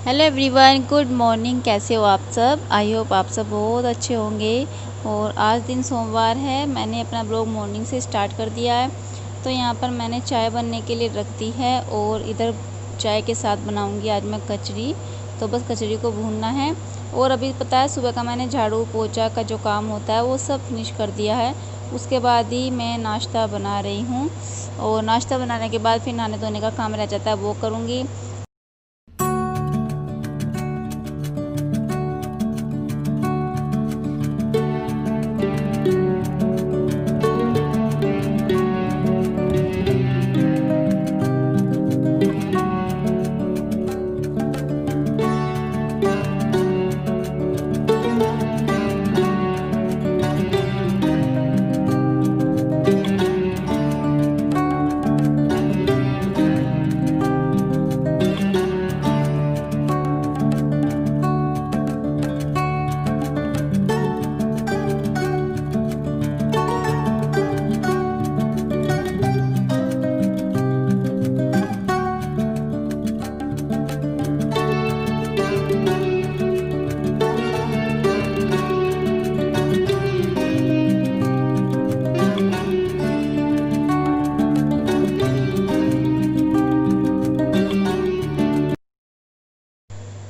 Hello everyone, good morning. कैसे हो आप सब? आई होप आप सब बहुत अच्छे होंगे। और आज दिन सोमवार है। मैंने अपना ब्लॉग मॉर्निंग से स्टार्ट कर दिया है। तो यहाँ पर मैंने चाय बनने के लिए रख दी है और इधर चाय के साथ बनाऊंगी आज मैं कचरी। तो बस कचरी को भूनना है। और अभी पता है, सुबह का मैंने झाड़ू पोछा का जो काम होता है वो सब फिनिश कर दिया है। उसके बाद ही मैं नाश्ता बना रही हूँ। और नाश्ता बनाने के बाद फिर नहाने धोने का काम रह जाता है, वो करूँगी।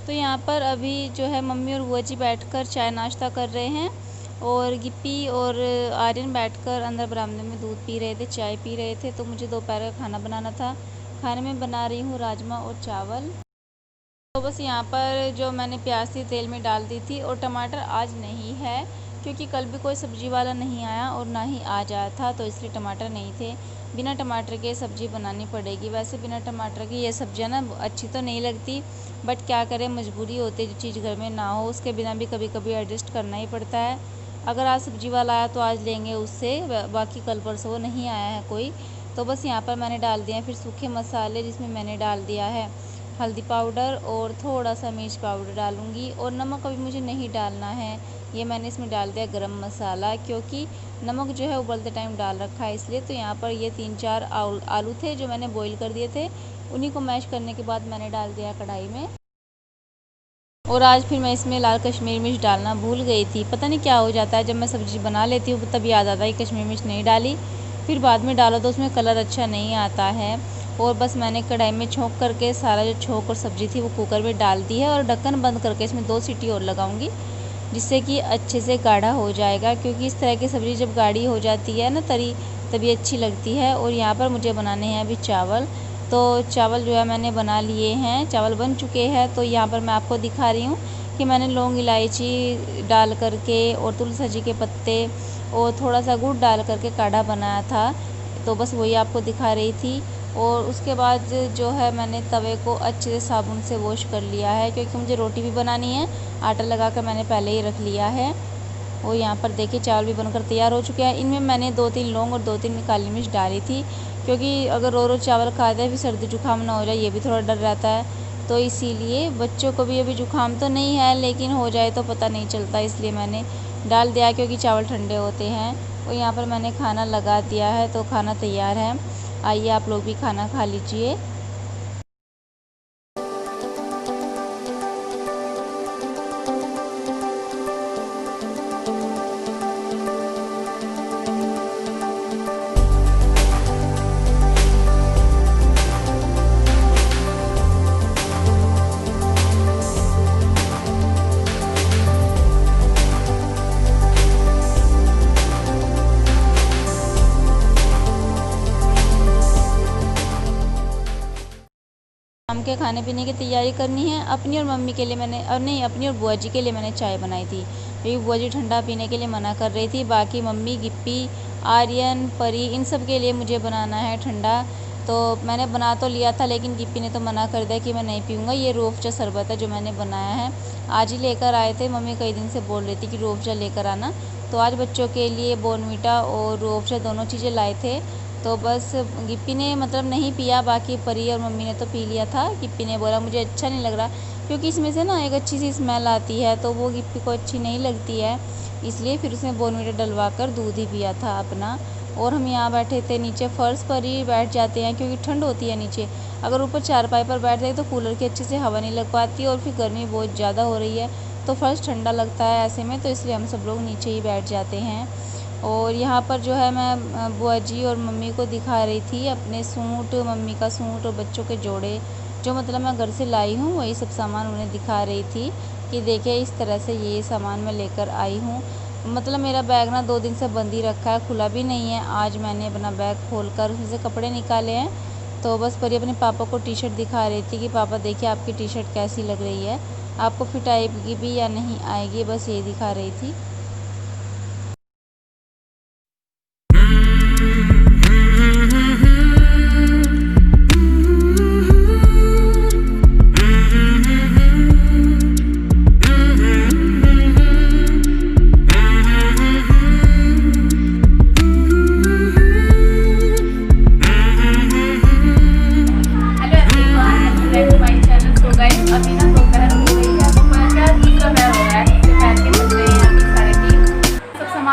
तो यहाँ पर अभी जो है मम्मी और बुआ जी बैठकर चाय नाश्ता कर रहे हैं। और गिप्पी और आर्यन बैठकर अंदर बरामदे में दूध पी रहे थे, चाय पी रहे थे। तो मुझे दोपहर का खाना बनाना था। खाने में बना रही हूँ राजमा और चावल। तो बस यहाँ पर जो मैंने प्याज थी तेल में डाल दी थी। और टमाटर आज नहीं है क्योंकि कल भी कोई सब्ज़ी वाला नहीं आया और ना ही आज आया था, तो इसलिए टमाटर नहीं थे। बिना टमाटर के सब्ज़ी बनानी पड़ेगी। वैसे बिना टमाटर की ये सब्जियाँ ना अच्छी तो नहीं लगती, बट क्या करें, मजबूरी होती है। जो चीज़ घर में ना हो उसके बिना भी कभी कभी एडजस्ट करना ही पड़ता है। अगर आज सब्ज़ी वाला आया तो आज लेंगे उससे, बाकी कल परसों वो नहीं आया है कोई। तो बस यहाँ पर मैंने डाल दिया फिर सूखे मसाले, जिसमें मैंने डाल दिया है हल्दी पाउडर और थोड़ा सा मिर्च पाउडर डालूंगी। और नमक अभी मुझे नहीं डालना है। ये मैंने इसमें डाल दिया गरम मसाला, क्योंकि नमक जो है उबलते टाइम डाल रखा है इसलिए। तो यहाँ पर ये 3-4 आलू थे जो मैंने बॉईल कर दिए थे, उन्हीं को मैश करने के बाद मैंने डाल दिया कढ़ाई में। और आज फिर मैं इसमें लाल कश्मीरी मिर्च डालना भूल गई थी। पता नहीं क्या हो जाता है, जब मैं सब्ज़ी बना लेती हूँ तब याद आता है कि कश्मीरी मिर्च नहीं डाली। फिर बाद में डालो तो उसमें कलर अच्छा नहीं आता है। और बस मैंने कढ़ाई में छोंक करके सारा जो छोंक और सब्ज़ी थी वो कुकर में डाल दी है। और ढक्कन बंद करके इसमें 2 सीटी और लगाऊंगी, जिससे कि अच्छे से गाढ़ा हो जाएगा। क्योंकि इस तरह की सब्ज़ी जब गाढ़ी हो जाती है ना तरी, तभी अच्छी लगती है। और यहाँ पर मुझे बनाने हैं अभी चावल। तो चावल जो है मैंने बना लिए हैं, चावल बन चुके हैं। तो यहाँ पर मैं आपको दिखा रही हूँ कि मैंने लौंग इलायची डाल करके और तुलसी जी के पत्ते और थोड़ा सा गुड़ डाल करके काढ़ा बनाया था। तो बस वही आपको दिखा रही थी। और उसके बाद जो है मैंने तवे को अच्छे से साबुन से वॉश कर लिया है, क्योंकि मुझे रोटी भी बनानी है। आटा लगा कर मैंने पहले ही रख लिया है। और यहाँ पर देखिए चावल भी बनकर तैयार हो चुके हैं। इनमें मैंने 2-3 लौंग और 2-3 काली मिर्च डाली थी, क्योंकि अगर रोज़ चावल खाते हैं फिर सर्दी जुकाम ना हो जाए, ये भी थोड़ा डर रहता है। तो इसीलिए बच्चों को भी अभी जुकाम तो नहीं है, लेकिन हो जाए तो पता नहीं चलता, इसलिए मैंने डाल दिया, क्योंकि चावल ठंडे होते हैं। और यहाँ पर मैंने खाना लगा दिया है, तो खाना तैयार है। आइए आप लोग भी खाना खा लीजिए। शाम के खाने पीने की तैयारी करनी है। अपनी और मम्मी के लिए मैंने, और नहीं, अपनी और बुआ जी के लिए मैंने चाय बनाई थी, क्योंकि बुआ जी ठंडा पीने के लिए मना कर रही थी। बाकी मम्मी, गिप्पी, आर्यन, परी, इन सब के लिए मुझे बनाना है ठंडा। तो मैंने बना तो लिया था, लेकिन गिप्पी ने तो मना कर दिया कि मैं नहीं पीऊँगा। ये रूह अफ़ज़ा शरबत है जो मैंने बनाया है, आज ही लेकर आए थे। मम्मी कई दिन से बोल रही थी कि रूह अफ़ज़ा लेकर आना। तो आज बच्चों के लिए बॉर्नवीटा और रूह अफ़ज़ा दोनों चीज़ें लाए थे। तो बस गिप्पी ने मतलब नहीं पिया, बाकी परी और मम्मी ने तो पी लिया था। गिप्पी ने बोला मुझे अच्छा नहीं लग रहा, क्योंकि इसमें से ना एक अच्छी सी स्मेल आती है, तो वो गिप्पी को अच्छी नहीं लगती है, इसलिए फिर उसने बॉर्नवीटा डलवा कर दूध ही पिया था अपना। और हम यहाँ बैठे थे नीचे फ़र्श पर ही बैठ जाते हैं क्योंकि ठंड होती है नीचे। अगर ऊपर चारपाई पर बैठ जाए तो कूलर की अच्छे से हवा नहीं लग पाती और फिर गर्मी बहुत ज़्यादा हो रही है तो फ़र्श ठंडा लगता है ऐसे में, तो इसलिए हम सब लोग नीचे ही बैठ जाते हैं। और यहाँ पर जो है मैं बुआ जी और मम्मी को दिखा रही थी अपने सूट, मम्मी का सूट और बच्चों के जोड़े जो मतलब मैं घर से लाई हूँ, वही सब सामान उन्हें दिखा रही थी कि देखिए इस तरह से ये सामान मैं लेकर आई हूँ। मतलब मेरा बैग ना 2 दिन से बंद ही रखा है, खुला भी नहीं है। आज मैंने अपना बैग खोलकर उसमें से कपड़े निकाले हैं, तो बस परी अपने पापा को टी शर्ट दिखा रही थी कि पापा देखिए आपकी टी शर्ट कैसी लग रही है, आपको फिट आएगी भी या नहीं आएगी, बस ये दिखा रही थी।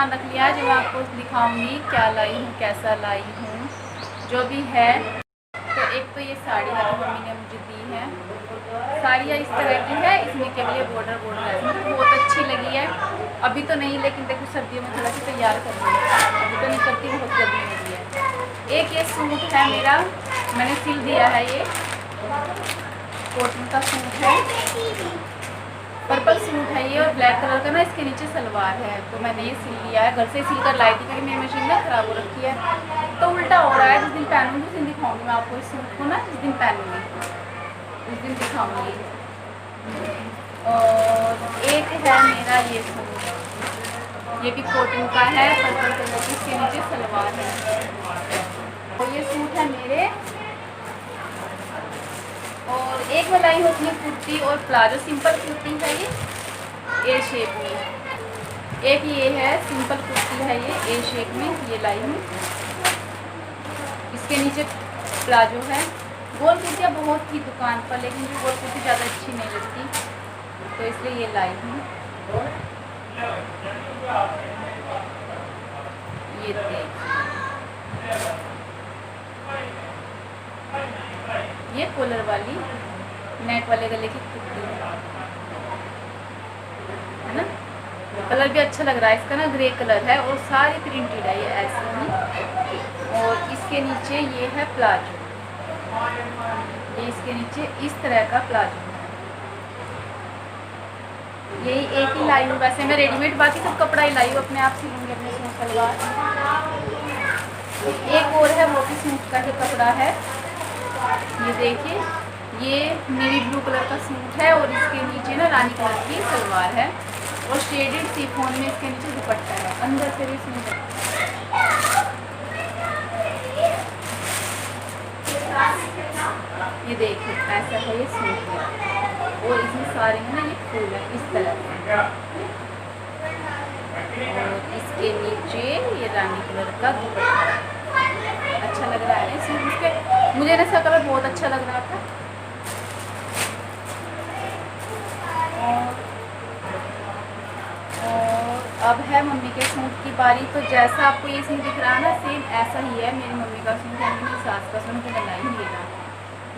रख लिया जो मैं आपको दिखाऊंगी क्या लाई हूँ, कैसा लाई हूँ, जो भी है। तो एक तो ये साड़ी है जो मम्मी ने मुझे दी है, साड़ियाँ इस तरह की है, इसमें केवल ये बॉर्डर है, मुझे बहुत अच्छी लगी है। अभी तो नहीं, लेकिन देखो सर्दियों में थोड़ा सा तैयार कर लूँगी, अभी तो नहीं करती, बहुत गर्मी लगी है। एक ये सूट है मेरा, मैंने सिल दिया है, ये कॉटन का सूट है, पर्पल सूट है ये और ब्लैक कलर का ना इसके नीचे सलवार है। तो मैंने ये सिल लिया है, घर से सिल कर लाई थी क्योंकि मेरी मशीन ना ख़राब हो रखी है, तो उल्टा हो रहा है। जिस दिन पहनूंगी उस दिन दिखाऊंगी मैं आपको इस सूट को ना, जिस दिन पहनूंगी उस दिन दिखाऊंगी। और एक है मेरा ये सूट, ये भी कॉटन का है, पर्पल कलर की, इसके नीचे सलवार है। और ये सूट है मेरे, और एक मैं लाई हूँ अपनी कुर्ती और प्लाजो, सिंपल कुर्ती है ये ए शेप में, एक ये है सिंपल कुर्ती है ये ए शेप में, ये लाई हूँ। इसके नीचे प्लाजो है। गोल कुर्तियाँ बहुत थी दुकान पर, लेकिन मुझे गोल कुर्ती ज़्यादा अच्छी नहीं लगती, तो इसलिए ये लाई हूँ। ये ये कॉलर वाली नेट वाले गले की कुर्ती है ना, कलर भी अच्छा लग रहा है इसका ना, ग्रे कलर है और सारी प्रिंटेड है ये ऐसे ही। और इसके नीचे ये है प्लाजो, ये इसके नीचे इस तरह का प्लाजो है। यही एक ही लाई हूँ, वैसे मैं रेडीमेड बाकी सब कपड़ा ही लाई हूँ, अपने आप सिलूँगी अपने सूट सलवार। एक और है, वो भी सूट का ही कपड़ा है, ये देखिए, ये नेवी ब्लू कलर का सूट है और इसके नीचे ना रानी कलर की सलवार है और शेडेड शिफॉन में इसके नीचे दुपट्टा है, अंदर से भी सूट। ये देखिए ऐसा है ये सूट है और इसमें सारे में ना ये फूल है इस तरह से, और इसके नीचे ये रानी कलर का दुपट्टा। अच्छा लग रहा है इसमें, उसके मुझे ऐसा कलर बहुत अच्छा लग रहा था। और अब है मम्मी के सूट की बारी। तो जैसा आपको ये सूट दिख रहा है ना, सेम ऐसा ही है मेरी मम्मी का सूट है, मेरी सास का सूट बनाई हुई है।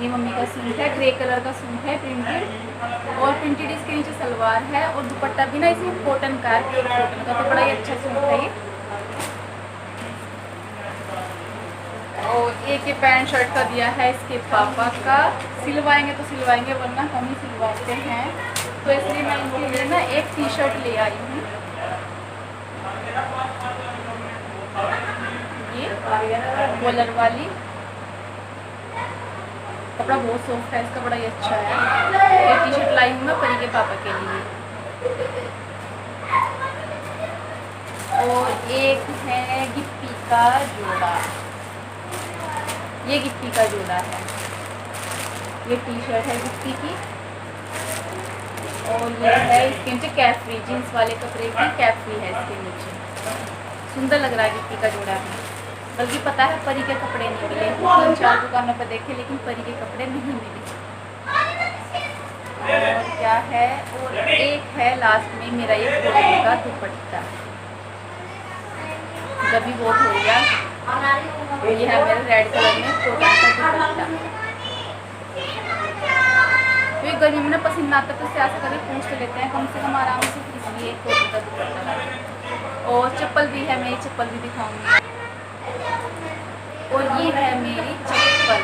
ये मम्मी का सूट है, ग्रे कलर का सूट है प्रिंटेड, और प्रिंटेड इसके नीचे सलवार है और दुपट्टा भी ना इसमें कॉटन का है, प्योर कॉटन का, तो बड़ा ही अच्छा सूट है ये। और एक ये पैंट शर्ट का दिया है इसके पापा का, सिलवाएंगे तो सिलवाएंगे वरना हम ही सिलवाते हैं, तो इसलिए मैं इनके लिए ना एक टी शर्ट ले आई हूँ। ये कॉलर वाली, कपड़ा बहुत सॉफ्ट है इसका, बड़ा ही अच्छा है। ये टी शर्ट लाई हूँ मैं परी के पापा के लिए। और एक है गिप्पी का जोड़ा, ये गिप्पी का जोड़ा है, ये टी शर्ट है गिप्पी की, और ये है इसके नीचे कैफ्री, जीन्स वाले कपड़े की कैफ्री है इसके नीचे। सुंदर लग रहा है गिप्पी का जोड़ा है, बल्कि पता है परी के कपड़े नहीं मिले, 3-4 दुकानों पर देखे लेकिन परी के कपड़े नहीं मिले। और क्या है, और एक है लास्ट में मेरा ये कॉटन का दुपट्टा, जब भी बहुत हो गया ये है मेरे रेड कलर में कॉटन का दुपट्टा। क्योंकि गर्मी में ना पसीना आता है तो इससे ऐसा करके पूछ तो लेते हैं कम से कम आराम से, इसलिए कॉटन का दुपट्टा। और चप्पल भी है मेरी, चप्पल भी दिखाऊंगी। और ये है मेरी चप्पल।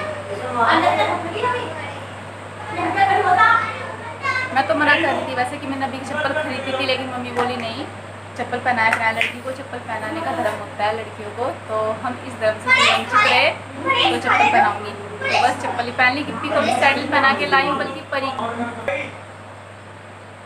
मैं तो मना कर रही थी वैसे कि मैंने अभी चप्पल खरीदी थी, लेकिन मम्मी बोली नहीं, चप्पल पहनाया गया लड़की को, चप्पल पहनाने का धर्म होता है लड़कियों को, तो हम इस धर्म से वंचित रहे तो चप्पल पहनाऊंगी। तो बस चप्पल ही पहन ली। गिप्पी को भी सैंडल पहना के लाई हूँ, बल्कि परी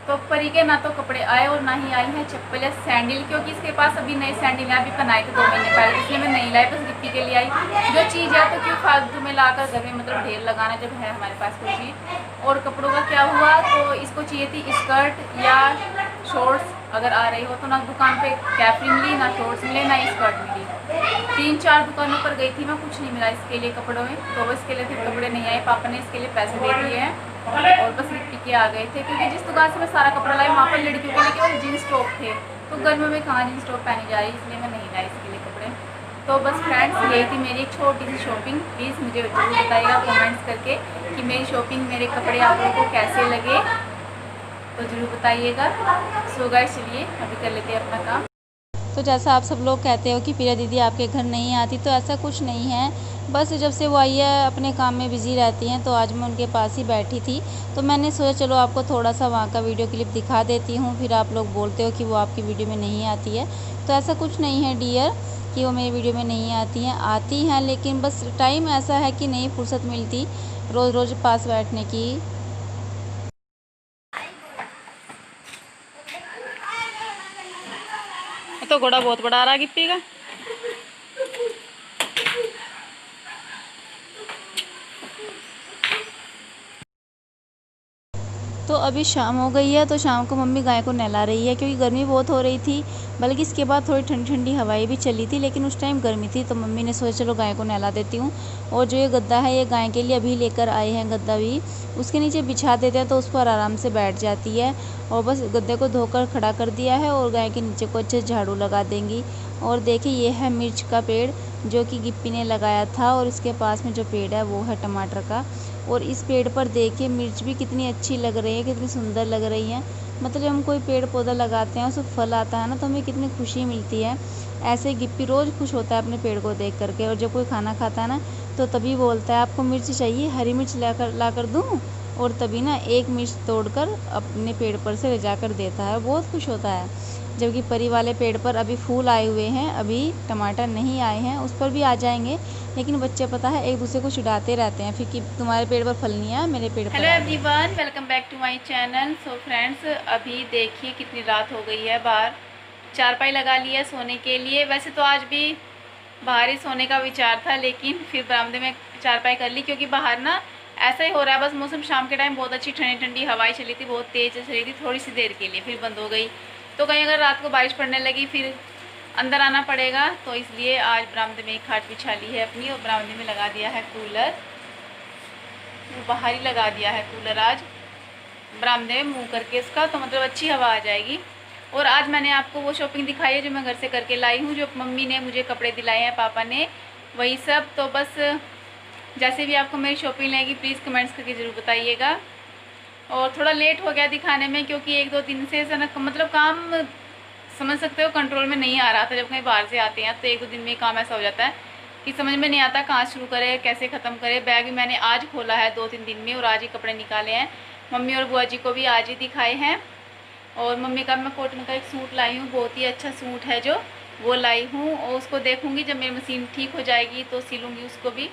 तो परी के ना तो कपड़े आए और ना ही आई है चप्पल या सैंडल, क्योंकि इसके पास अभी नए सैंडल अभी पहनाए थे 2 महीने पहले, इसलिए मैं नहीं लाई, बस गिप्पी के लिए आई। जो चीज़ है तो क्यों फालतू में लाकर घर में मतलब ढेर लगाना जब है हमारे पास कोई चीज़। और कपड़ों का क्या हुआ, तो इसको चाहिए थी स्कर्ट या शॉर्ट्स, अगर आ रही हो तो ना दुकान पे कैपरी मिली, ना शॉर्ट्स मिले, ना स्कर्ट मिली। 3-4 दुकानों पर गई थी मैं, कुछ नहीं मिला इसके लिए कपड़ों में, तो बस इसके लिए फिर कपड़े नहीं आए। पापा ने इसके लिए पैसे दे दिए हैं और बस गिफ्टी के आ गए थे, क्योंकि जिस दुकान से मैं सारा कपड़ा लाई वहाँ पर लड़कियों के लिए केवल जीन्स टॉप थे, तो गर्मियों में कहाँ जीन्स टॉप पहनी जा रही, इसलिए मैं नहीं लाई इसके लिए कपड़े। तो बस फ्रेंड्स यही थी मेरी एक छोटी सी शॉपिंग। प्लीज़ मुझे जरूर बताइएगा कमेंट्स करके कि मेरी शॉपिंग, मेरे कपड़े आप लोगों को कैसे लगे, तो ज़रूर बताइएगा। सो गाइस चलिए अभी कर लेते हैं अपना काम। तो जैसा आप सब लोग कहते हो कि प्रिया दीदी आपके घर नहीं आती, तो ऐसा कुछ नहीं है, बस जब से वो आई है अपने काम में बिज़ी रहती हैं, तो आज मैं उनके पास ही बैठी थी, तो मैंने सोचा चलो आपको थोड़ा सा वहाँ का वीडियो क्लिप दिखा देती हूँ। फिर आप लोग बोलते हो कि वो आपकी वीडियो में नहीं आती है, तो ऐसा कुछ नहीं है डियर कि वो मेरी वीडियो में नहीं आती हैं, लेकिन बस टाइम ऐसा है कि नहीं फुर्सत मिलती रोज़ रोज़ पास बैठने की। तो घोड़ा बहुत बड़ा आ रहा है गिप्पी का। तो अभी शाम हो गई है, तो शाम को मम्मी गाय को नहला रही है, क्योंकि गर्मी बहुत हो रही थी, बल्कि इसके बाद थोड़ी ठंडी ठंडी हवाएं भी चली थी, लेकिन उस टाइम गर्मी थी, तो मम्मी ने सोचा चलो गाय को नहला देती हूँ। और जो ये गद्दा है ये गाय के लिए अभी लेकर आए हैं, गद्दा भी उसके नीचे बिछा देते हैं तो उस पर आराम से बैठ जाती है। और बस गद्दे को धोकर खड़ा कर दिया है और गाय के नीचे को अच्छे झाड़ू लगा देंगी। और देखिए ये है मिर्च का पेड़ जो कि गिप्पी ने लगाया था, और इसके पास में जो पेड़ है वो है टमाटर का। और इस पेड़ पर देखिए मिर्च भी कितनी अच्छी लग रही है, कितनी सुंदर लग रही है। मतलब जब हम कोई पेड़ पौधा लगाते हैं उसमें फल आता है ना, तो हमें कितनी खुशी मिलती है। ऐसे ही गिप्पी रोज़ खुश होता है अपने पेड़ को देख करके, और जब कोई खाना खाता है ना तो तभी बोलता है आपको मिर्च चाहिए, हरी मिर्च ला कर दूँ, और तभी ना एक मिर्च तोड़कर अपने पेड़ पर से ले जाकर देता है, बहुत खुश होता है। जबकि परी वाले पेड़ पर अभी फूल आए हुए हैं, अभी टमाटर नहीं आए हैं, उस पर भी आ जाएंगे, लेकिन बच्चे पता है एक दूसरे को चिढ़ाते रहते हैं फिर कि तुम्हारे पेड़ पर फल नहीं है, मेरे पेड़ पर। Hello everyone, welcome back to my channel. So friends अभी देखिए कितनी रात हो गई है, बाहर चारपाई लगा ली है सोने के लिए। वैसे तो आज भी बाहर ही सोने का विचार था, लेकिन फिर बरामदे में चारपाई कर ली, क्योंकि बाहर ना ऐसा ही हो रहा है, बस मौसम शाम के टाइम बहुत अच्छी ठंडी ठंडी हवाएं चली थी, बहुत तेज़ चली थी, थोड़ी सी देर के लिए फिर बंद हो गई। तो कहीं अगर रात को बारिश पड़ने लगी फिर अंदर आना पड़ेगा, तो इसलिए आज बरामदे में एक खाट बिछा ली है अपनी, और बरामदे में लगा दिया है कूलर, बाहर ही लगा दिया है कूलर आज बरामदे में मुँह करके इसका, तो मतलब अच्छी हवा आ जाएगी। और आज मैंने आपको वो शॉपिंग दिखाई है जो मैं घर से करके लाई हूँ, जो मम्मी ने मुझे कपड़े दिलाए हैं, पापा ने, वही सब। तो बस जैसे भी आपको मेरी शॉपिंग लगेगी प्लीज़ कमेंट्स करके ज़रूर बताइएगा। और थोड़ा लेट हो गया दिखाने में, क्योंकि 1-2 दिन से मतलब काम समझ सकते हो कंट्रोल में नहीं आ रहा था। जब कहीं बाहर से आते हैं तो 1-2 दिन में काम ऐसा हो जाता है कि समझ में नहीं आता कहाँ शुरू करे, कैसे ख़त्म करे। बैग भी मैंने आज खोला है 2-3 दिन में, और आज ही कपड़े निकाले हैं। मम्मी और बुआ जी को भी आज ही दिखाए हैं। और मम्मी का मैं कॉटन का एक सूट लाई हूँ, बहुत ही अच्छा सूट है जो, वो लाई हूँ, और उसको देखूँगी जब मेरी मशीन ठीक हो जाएगी तो सिलूँगी उसको भी।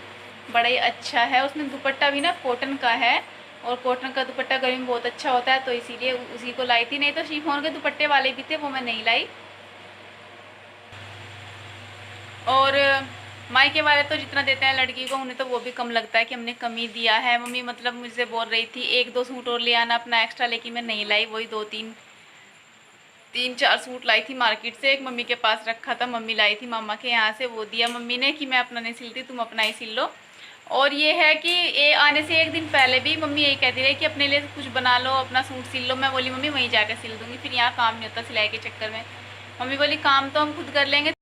बड़ा ही अच्छा है, उसमें दुपट्टा भी ना कॉटन का है, और कॉटन का दुपट्टा गर्मी में बहुत अच्छा होता है, तो इसीलिए उसी को लाई थी। नहीं तो शिफॉन के दुपट्टे वाले भी थे, वो मैं नहीं लाई। और मायके वाले तो जितना देते हैं लड़की को, उन्हें तो वो भी कम लगता है कि हमने कम ही दिया है। मम्मी मतलब मुझसे बोल रही थी 1-2 सूट और ले आना अपना एक्स्ट्रा, लेकिन मैं नहीं लाई। वही 3-4 सूट लाई थी मार्केट से, एक मम्मी के पास रखा था, मम्मी लाई थी मामा के यहाँ से, वो दिया मम्मी ने कि मैं अपना नहीं सिलती, तुम अपना ही सिल लो। और ये है कि ये आने से 1 दिन पहले भी मम्मी यही कहती रही कि अपने लिए कुछ बना लो, अपना सूट सिल लो। मैं बोली मम्मी वहीं जाकर सिल दूँगी, फिर यहाँ काम नहीं होता सिलाई के चक्कर में। मम्मी बोली काम तो हम खुद कर लेंगे,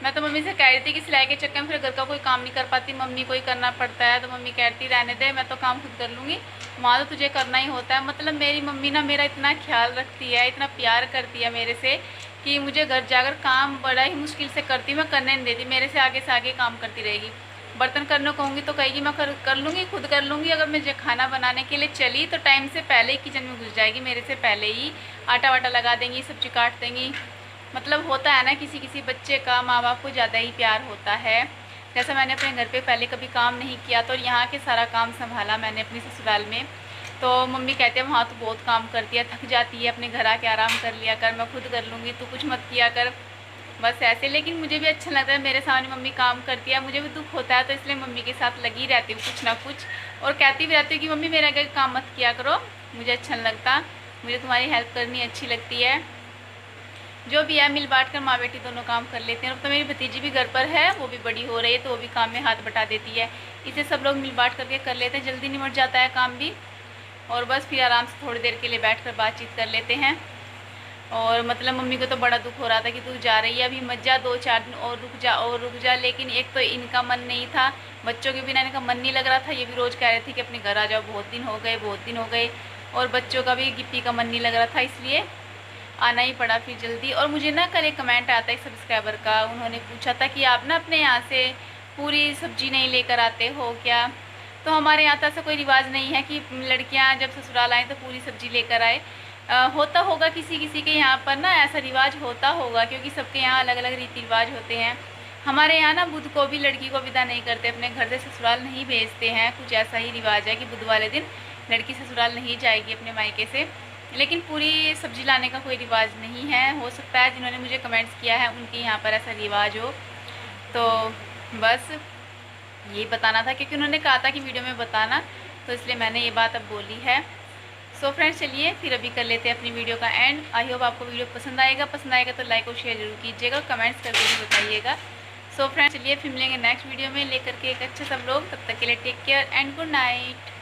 मैं तो मम्मी से कह रही थी कि सिलाई के चक्कर में फिर घर का कोई काम नहीं कर पाती, मम्मी को ही करना पड़ता है। तो मम्मी कहती रहने दे, मैं तो काम खुद कर लूँगी, वहाँ तो तुझे करना ही होता है। मतलब मेरी मम्मी ना मेरा इतना ख्याल रखती है, इतना प्यार करती है मेरे से कि मुझे घर जाकर काम बड़ा ही मुश्किल से करती, मैं करने नहीं देती, मेरे से आगे काम करती रहेगी। बर्तन करने को कहूँगी तो कहेगी मैं कर लूँगी, खुद कर लूँगी। अगर मुझे खाना बनाने के लिए चली तो टाइम से पहले ही किचन में घुस जाएगी, मेरे से पहले ही आटा वाटा लगा देंगी, सब्जी काट देंगी। मतलब होता है ना, किसी किसी बच्चे का माँ बाप को ज़्यादा ही प्यार होता है। जैसा मैंने अपने घर पे पहले कभी काम नहीं किया तो यहाँ के सारा काम संभाला मैंने अपनी ससुराल में। तो मम्मी कहते हैं वहाँ तो बहुत काम करती है, थक जाती है, अपने घर आके आराम कर लिया कर, मैं खुद कर लूँगी, तू कुछ मत किया कर, बस ऐसे। लेकिन मुझे भी अच्छा लगता है, मेरे सामने मम्मी काम करती है, मुझे भी दुख होता है, तो इसलिए मम्मी के साथ लगी रहती हूँ कुछ ना कुछ। और कहती भी रहती हूँ कि मम्मी मेरे आगे काम मत किया करो, मुझे अच्छा नहीं लगता, मुझे तुम्हारी हेल्प करनी अच्छी लगती है। जो भी है मिल बांट कर माँ बेटी दोनों काम कर लेते हैं। अब तो मेरी भतीजी भी घर पर है, वो भी बड़ी हो रही है, तो वो भी काम में हाथ बटा देती है। इसे सब लोग मिल बांट करके कर लेते हैं, जल्दी निमट जाता है काम भी। और बस फिर आराम से थोड़ी देर के लिए बैठ कर बातचीत कर लेते हैं। और मतलब मम्मी को तो बड़ा दुख हो रहा था कि तू जा रही है, अभी मत जा, 2-4 दिन और रुक जा। लेकिन एक तो इनका मन नहीं था, बच्चों के बिना इनका मन नहीं लग रहा था। ये भी रोज़ कह रहे थे कि अपने घर आ जाओ, बहुत दिन हो गए। और बच्चों का भी, गिप्पी का मन नहीं लग रहा था, इसलिए आना ही पड़ा फिर जल्दी। और मुझे ना कल एक कमेंट आता है एक सब्सक्राइबर का, उन्होंने पूछा था कि आप ना अपने यहाँ से पूरी सब्जी नहीं लेकर आते हो क्या? तो हमारे यहाँ तो ऐसा कोई रिवाज नहीं है कि लड़कियाँ जब ससुराल आएँ तो पूरी सब्जी लेकर आए। होता होगा किसी किसी के यहाँ पर ना ऐसा रिवाज होता होगा, क्योंकि सबके यहाँ अलग अलग रीति रिवाज होते हैं। हमारे यहाँ ना बुध को भी लड़की को विदा नहीं करते, अपने घर से ससुराल नहीं भेजते हैं, कुछ ऐसा ही रिवाज है कि बुध वाले दिन लड़की ससुराल नहीं जाएगी अपने मायके से। लेकिन पूरी सब्जी लाने का कोई रिवाज नहीं है। हो सकता है जिन्होंने मुझे कमेंट्स किया है उनके यहाँ पर ऐसा रिवाज हो। तो बस यही बताना था, क्योंकि उन्होंने कहा था कि वीडियो में बताना, तो इसलिए मैंने ये बात अब बोली है। सो फ्रेंड्स, चलिए फिर अभी कर लेते हैं अपनी वीडियो का एंड। आई होप आपको वीडियो पसंद आएगा तो लाइक और शेयर जरूर कीजिएगा, कमेंट्स करके भी बताइएगा। सो फ्रेंड्स, चलिए फिर मिलेंगे नेक्स्ट वीडियो में लेकर के एक अच्छा सब लोग। तब तक के लिए take care and good night.